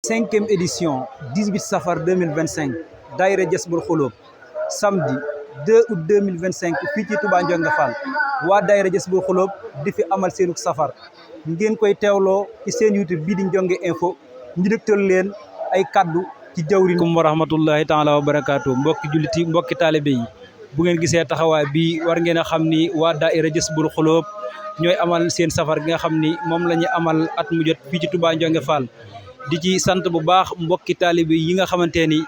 5e édition 18 safar 2025 daayira Jazboul Xuloob samedi 2 août 2025 fii ci Touba Ndiongue Fall waa daayira Jazboul Xuloob di fi amal seenuk safar ngeen koy teewloo ci seen YouTube bii di Ndiongue Info ñu dégtal leen ay kaddu ci jawriñ wa rahmatullahi taala wa barakaatu mbokki julliti mbokki taalibe yi bu ngeen gisee taxawaay bi war ngeen a xam ni waa daayira Jazboul Xuloob ñooy amal seen safar gi nga xam ni moom la ñu amal at mu jot fii ci Touba Ndiongue Fall di ci sant bu baax mbokki taalibe yi nga xamante ni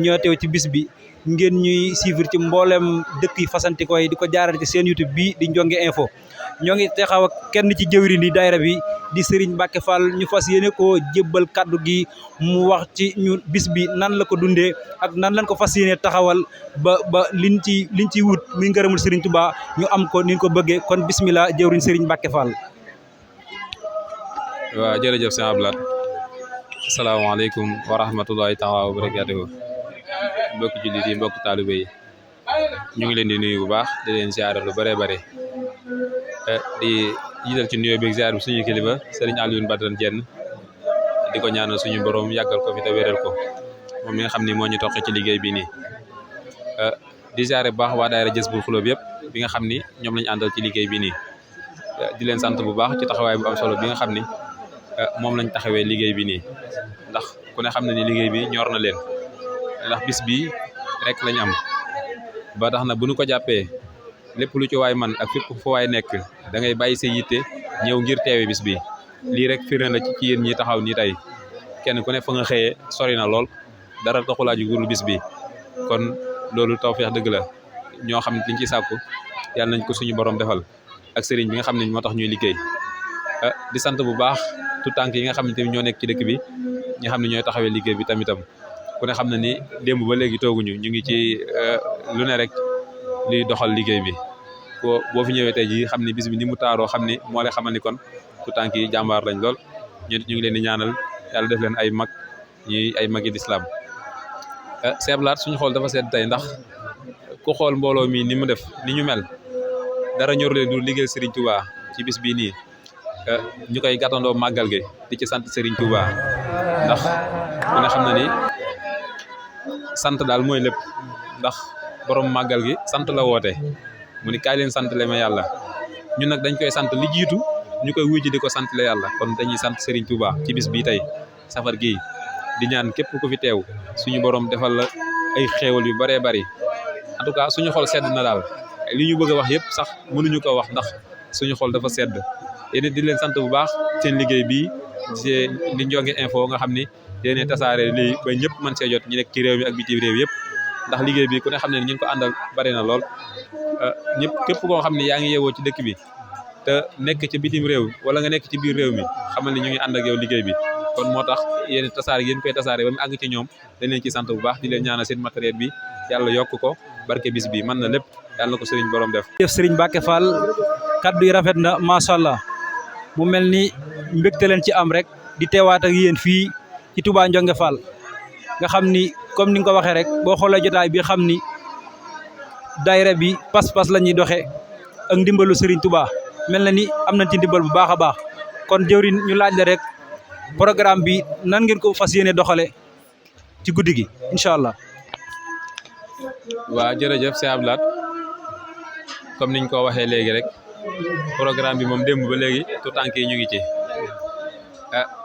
ñoo teew ci bis bi ngeen ñuy suivre ci mboolem dëkk yi fasantikoo yi di ko jaarale ci seen YouTube bi di Ndiongue Info ñoo ngi taxaw ak kenn ci jëwriñ di daayira bi di Serigne Mbacke Fall ñu fas yéene koo jébbal kaddu gi mu wax ci ñu bis bi nan la ko dundee ak nan lañ ko fas yéene taxawal ba liñ ci wut muy ngërëmul Serigne Touba ñu am ko ni ko bëggee kon bismillah jëwriñ Serigne Mbacke Fall. waaw jërëjëf sëñ Abdoulaye asalaamaaleykum wa rahmatullahi taala wa barakaatuhu mbokki jullit yi mbokki taalibe yi ñu ngi leen di nuyu bu baax di leen ziare lu bare bare di jiital ci nuyoo bi ziar bi suñu kilifa Serigne Alioune Badara Diène di ko ñaanal suñu borom yàggal ko fi te wéral ko moom mi nga xam ni moo ñu toqee ci liggéey bi nii di ziare bu baax waa daayira Jazboul Xuloob yëpp bi nga xam ni ñoom lañu àndal ci liggéey bi nii di leen sant bu baax ci taxawaay bu am solo bi nga xam ni moom lañ taxawee liggéey bi nii ndax ku ne xam na ni liggéey bi ñor na leen ndax bis bi rek lañ am ba tax na bu ñu ko jàppee lépp lu ci waay man ak fépp fu waay nekk da ngay bàyyi sa yitte ñëw ngir teewe bis bi lii rek firnde la ci yéen ñi taxaw nii tey kenn ku ne fa nga xëyee sori na lool dara taxulaaju gurul bis bi kon loolu tawfeex dëgg la ñoo xam ne liñ ci sàkku yàlla nañ ko suñu borom defal ak sëriñ bi nga xam ne moo tax ñuy liggéey di sant bu baax tout tànk yi nga xam ne tamit ñoo nekk ci dëkk bi ñi xam ne ñooy taxawee liggéey bi tamitam ku ne xam na ni démb ba léegi tooguñu ñu ngi ci lu ne rek luy doxal liggéey bi boo fi ñëwee tey ji xam ni bis bi ni mu taaroo xam ni moo lay xamal ni kon tout tànk yi jàmbaar lañ lool ñu ngi leen di ñaanal yàlla def leen ay mag ñuy ay magi lislaam seeblaat suñu xool dafa sedd tey ndax ku xool mbooloo mi ni mu def ni ñu mel dara ñor leen du liggéey Serigne Touba ci bis bii nii ñu koy gàttandoo màggal gi di ci sant Serigne Touba ndax ku ne xam na ni sant daal mooy lépp ndax borom màggal gi sant la woote mu ni kaay leen sant le ma yàlla ñun nag dañ koy sant li jiitu ñu koy wujji di ko sant le yàlla kon dañuy sant Serigne Touba ci bis bii tey safar gii di ñaan képp ku fi teew suñu borom defal la ay xéewal yu bëree bëri en tout cas suñu xol sedd na daal li ñu bëgg a wax yëpp sax mënuñu ko wax ndax suñu xol dafa sedd yéen di leen sant bu baax seen liggéey bii ci di Ndiongue Info nga xam ni yéen tasaare lii ba ñëpp mën see jot ñu nekk ci réew mi ak bitim réew yëpp ndax liggéey bi ku ne xam ne ñu ko àndal bari na lool ñëpp képp koo xam ne yaa ngi yeewoo ci dëkk bi te nekk ci bitim réew wala nga nekk ci biir réew mi xamal ni ñu ngi ànd ak yow liggéey bi kon moo tax yéen tasaare yéen koy tasaare ba mu àgg ci ñoom dañ leen ci sant bu baax di leen ñaanal seen matériel bi yàlla yokk ko barke bis bi mën na lépp yàlla na ko sëriñ borom def. jëf Serigne Mbacke Fall kaddu yi rafet na macha allah mu mel ni mbégte leen ci am rek di teewaat ak yéen fii ci Touba Ndiongue Fall nga xam ni comme ni nga ko waxee rek boo xoolee jotaay bi xam ni daayira bi pas-pas la ñuy doxee ak ndimbalu Serigne Touba mel na ni am nañ ci ndimbal bu baax a baax kon jëwriñ ñu laaj la rek programme bi nan ngeen ko fas yéene doxale ci guddi gi incha allah. waaw jërëjëf sëñ Abdoulaye comme niñ ko waxee léegi rek programme bi moom démb ba léegi tout tànk yi ñu ngi ci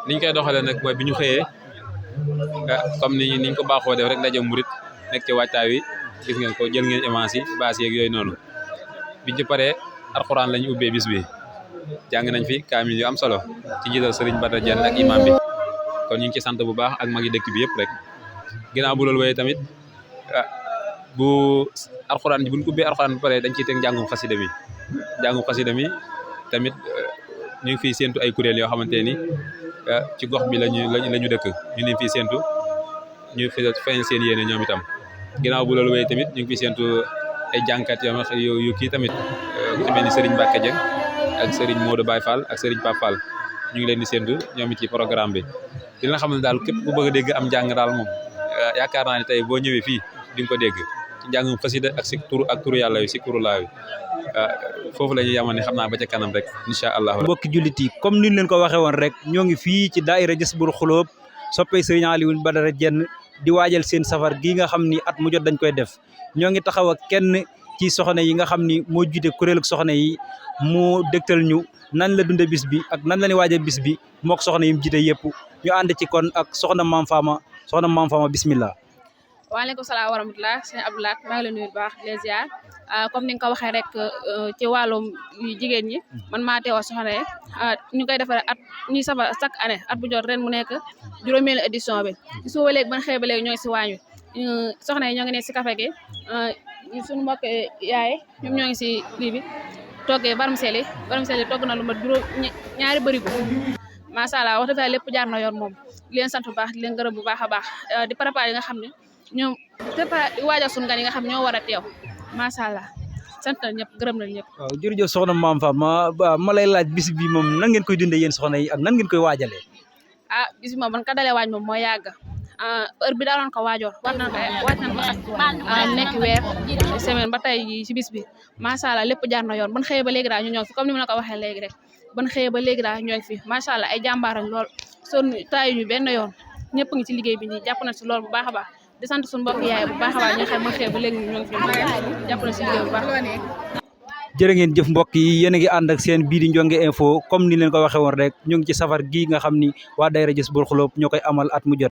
niñ koy doxalee nag mooy bi ñu xëyee comme niñ ko baaxoo def rek ndaje murit nekk ci wàccaay wi gis ngeen ko jël ngeen image yi baas yeeg yooyu noonu biñ ci paree alxuraan lañu ubbee bis bi jàng nañ fi kaamil yu am solo ci njiital Serigne Badara Diène ak imam bi kon ñu ngi ci sant bu baax ak magi dëkk bi yëpp rek ginnaaw bu loolu wooyee tamit bu alxuraan ji buñ ko ubbee alxuraan bu paree dañ ciy teg njàngum xasida mi tamit ñu ngi fiy séentu ay kuréel yoo xamante ni ci gox bi lañu dëkk ñu leen fiy séentu ñu fi feeñ seen yéene ñoom itam ginnaaw bu loolu wéy tamit ñu ngi fiy séentu ay jànkat yu kii tamit ku ci mel ni Serigne Mbacke Dieng ak Serigne Modou Baye Fall ak Serigne Pape Fall ñu ngi leen di séentu ñoom it ci programme bi di nga xam ne daal képp ku bëgg a dégg am njàng daal moom yaakaar naa ne tey boo ñëwee fii di nga ko dégg ci njàngum xasida ak turu yàlla yu si kuru laawi foofu la ñuy yamoon ne xam naa ba ca kanam rek incha allah. mbokki jullit yi comme ni ñu leen ko waxee woon rek ñoo ngi fii ci daayira Jazboul Xuloob soppee Serigne Aliou Badara Diène di waajal seen safar gii nga xam ni at mu jot dañ koy def ñoo ngi taxaw ak kenn ci soxna yi nga xam ni moo jiite kuréelu soxna yi mu dëgtal ñu nan la dunde bis bi ak nan la ñuy waajal bis bi mook soxna yi mu jiite yëpp ñu ànd ci kon ak soxna Mame Fama bismillah. waaleykum salaam wa rahmatulah sëñ Abdoulaye maa ngi lay nuyu bu baax les ziar comme ni nga ko waxee rek ci wàllum jigéen ñi man maa teewal soxna yi ñu koy defaree at ñuy safar chaque année at bu jot ren mu nekk juróomeelu édition bi ci suba léegi ban xëy ba léegi ñoo ngi si waañ wi soxna yi ñoo ngi ne si café gi suñu mbokk yaay ñoom ñoo ngi si lii bi toggee vermicelle yi togg na lu ma ñaari bërigo macha allah wax dëgg lépp jaar na yoon moom di leen sant bu baax di leen gërëm bu baax a baax di préparer yi nga xam ne ñoom préparé waajal suñu gan yi nga xam ñoo war a teew macha allah sant na ñëpp gërëm na ñëpp. waaw jërëjëf soxna Mame Fama ma lay laaj bis bi moom nan ngeen koy dundee yéen soxna yi ak nan ngeen koy waajalee. bis bi moom ban ka dalee waaj moom moo yàgg heure bi daaloon ko waajoor waaj nañ ko nekk weer semaine ba tey ci bis bi macha allah lépp jaar na yoon ban xëyee ba léegi daal ñu ñoo fi comme ni ma la ko waxee léegi rek ban xëyee ba léegi daal ñoo ngi fi macha allah ay jàmbaarañ lool sonn taayu ñu benn yoon ñëpp ngi ci liggéey bi nii jàpp na si lool bu baax a baax di sant suñu mbokk yaay bu baax a baax ñi nga xam ne xëy ba léegi ñoo ngi fi jàpp na si liggéey bu baax. jërë ngeen jëf mbokk yi yéen a ngi ànd ak seen bii di Ndiongue Info comme ni leen ko waxee woon rek ñu ngi ci safar gii nga xam ni waa daayira Jazboul Xuloob ñoo koy amal at mu jot